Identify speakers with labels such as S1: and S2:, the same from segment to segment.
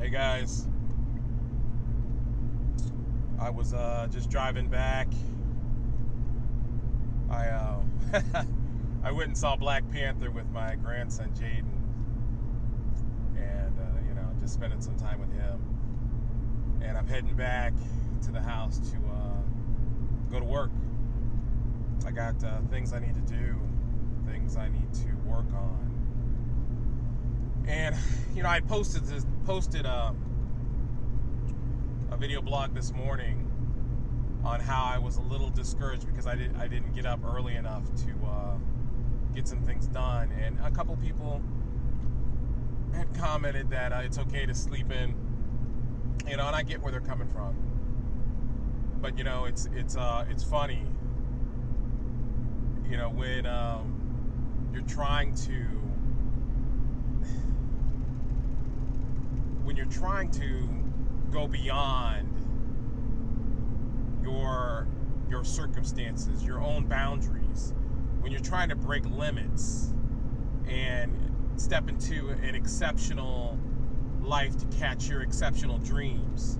S1: Hey guys, I was just driving back. I I went and saw Black Panther with my grandson Jaden, and just spending some time with him. And I'm heading back to the house to go to work. I got things I need to do, things I need to work on. And I posted a video blog this morning on how I was a little discouraged because I didn't get up early enough to get some things done, and a couple people had commented that it's okay to sleep in, and I get where they're coming from, but it's funny, when you're trying to go beyond your circumstances, your own boundaries, when you're trying to break limits and step into an exceptional life to catch your exceptional dreams,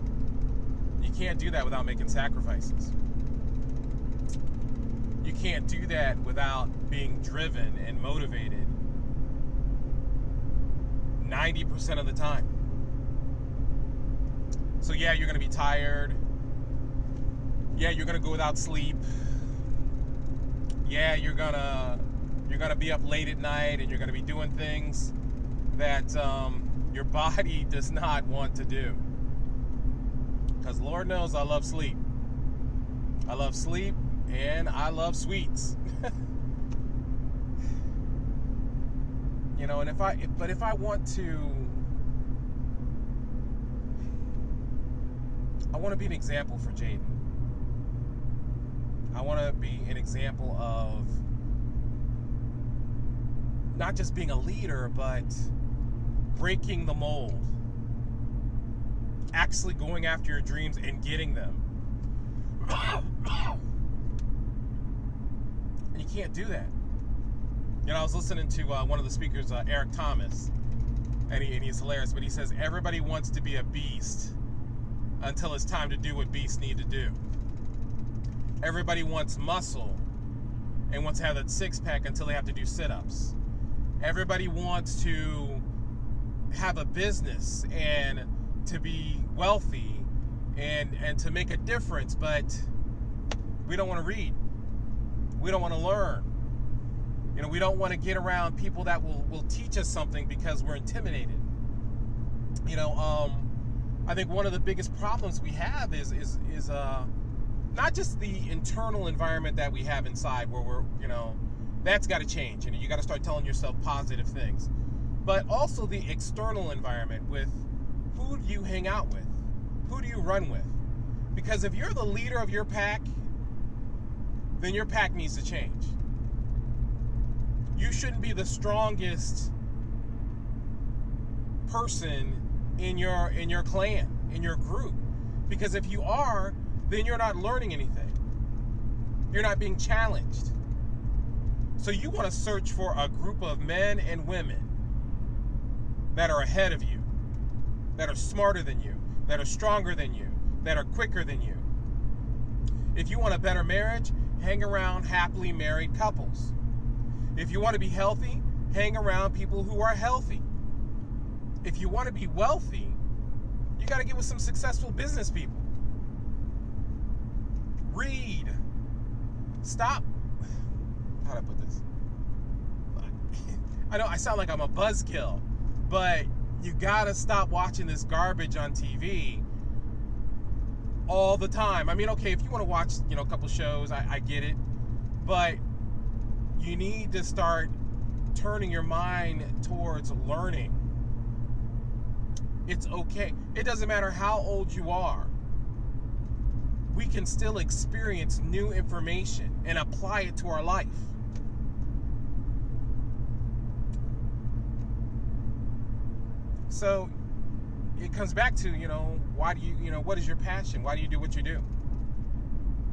S1: you can't do that without making sacrifices. You can't do that without being driven and motivated 90% of the time. So yeah, you're going to be tired. Yeah, you're going to go without sleep. Yeah, you're going to be up late at night, and you're going to be doing things that your body does not want to do. Because Lord knows I love sleep. I love sleep, and I love sweets. And if I want to be an example for Jaden. I want to be an example of not just being a leader, but breaking the mold. Actually going after your dreams and getting them. And you can't do that. I was listening to one of the speakers, Eric Thomas, and he's hilarious, but he says everybody wants to be a beast until it's time to do what beasts need to do. Everybody wants muscle and wants to have that six-pack until they have to do sit-ups. Everybody wants to have a business and to be wealthy and to make a difference, but we don't want to read. We don't want to learn. We don't want to get around people that will teach us something because we're intimidated. I think one of the biggest problems we have is not just the internal environment that we have inside, where we're, that's got to change. You got to start telling yourself positive things, but also the external environment with who do you hang out with, who do you run with? Because if you're the leader of your pack, then your pack needs to change. You shouldn't be the strongest person in your clan, in your group, because if you are, then you're not learning anything. You're not being challenged. So you want to search for a group of men and women that are ahead of you, that are smarter than you, that are stronger than you, that are quicker than you. If you want a better marriage, hang around happily married couples. If you want to be healthy, hang around people who are healthy. If you want to be wealthy, you got to get with some successful business people. Read. Stop. How do I put this? I know I sound like I'm a buzzkill, but you got to stop watching this garbage on TV all the time. I mean, okay, if you want to watch, a couple shows, I get it, but you need to start turning your mind towards learning. It's okay. It doesn't matter how old you are. We can still experience new information and apply it to our life. So it comes back to, why do you, what is your passion? Why do you do what you do?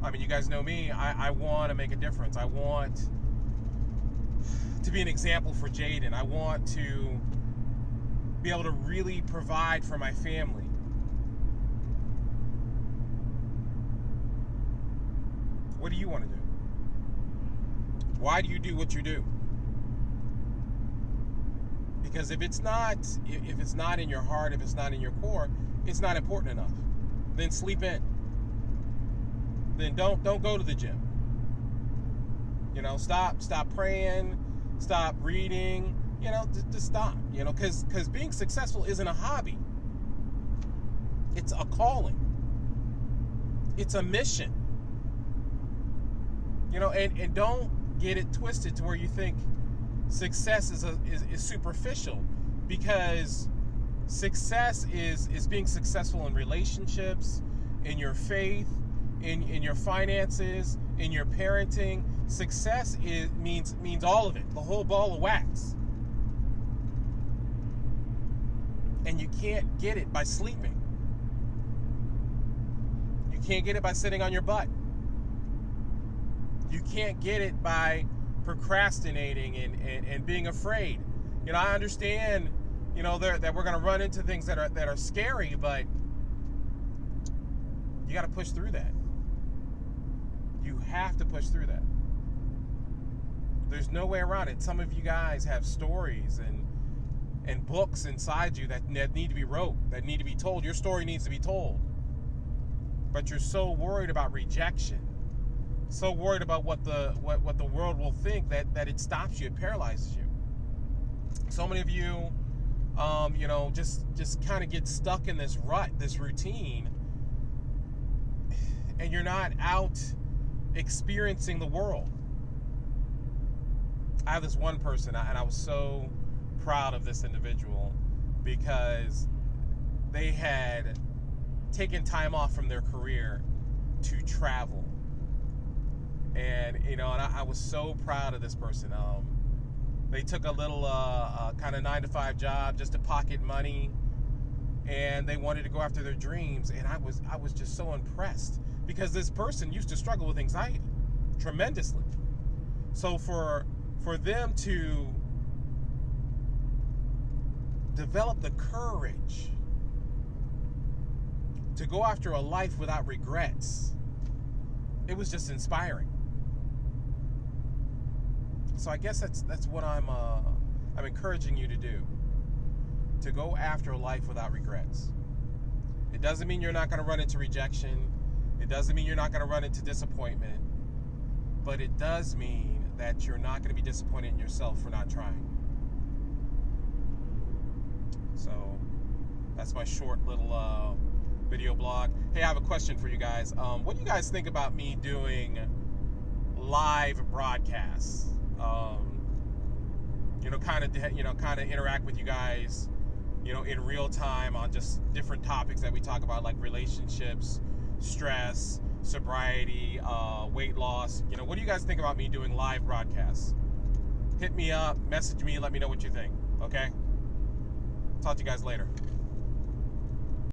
S1: I mean, you guys know me. I want to make a difference. I want to be an example for Jaden. I want to be able to really provide for my family. What do you want to do? Why do you do what you do? Because if it's not in your heart, if it's not in your core, it's not important enough. Then sleep in. Then don't go to the gym. Stop praying, stop reading. Just stop. Because being successful isn't a hobby. It's a calling. It's a mission. And don't get it twisted to where you think success is superficial, because success is being successful in relationships, in your faith, in your finances, in your parenting. Success means all of it, the whole ball of wax. And you can't get it by sleeping. You can't get it by sitting on your butt. You can't get it by procrastinating and being afraid. I understand, that we're going to run into things that are scary, but you got to push through that. You have to push through that. There's no way around it. Some of you guys have stories and books inside you that need to be wrote, that need to be told. Your story needs to be told. But you're so worried about rejection, so worried about what the world will think that it stops you, it paralyzes you. So many of you, just kind of get stuck in this rut, this routine, and you're not out experiencing the world. I have this one person, and I was so proud of this individual, because they had taken time off from their career to travel. And I was so proud of this person. They took a little kind of 9-to-5 job just to pocket money, and they wanted to go after their dreams. And I was just so impressed, because this person used to struggle with anxiety tremendously. So for them to develop the courage to go after a life without regrets, it was just inspiring. So I guess that's what I'm encouraging you to do. To go after a life without regrets. It doesn't mean you're not going to run into rejection. It doesn't mean you're not going to run into disappointment. But it does mean that you're not going to be disappointed in yourself for not trying. So that's my short little video blog. Hey, I have a question for you guys. What do you guys think about me doing live broadcasts? Kind of interact with you guys, in real time on just different topics that we talk about, like relationships, stress, sobriety, weight loss. What do you guys think about me doing live broadcasts? Hit me up, message me, let me know what you think. Okay? Talk to you guys later.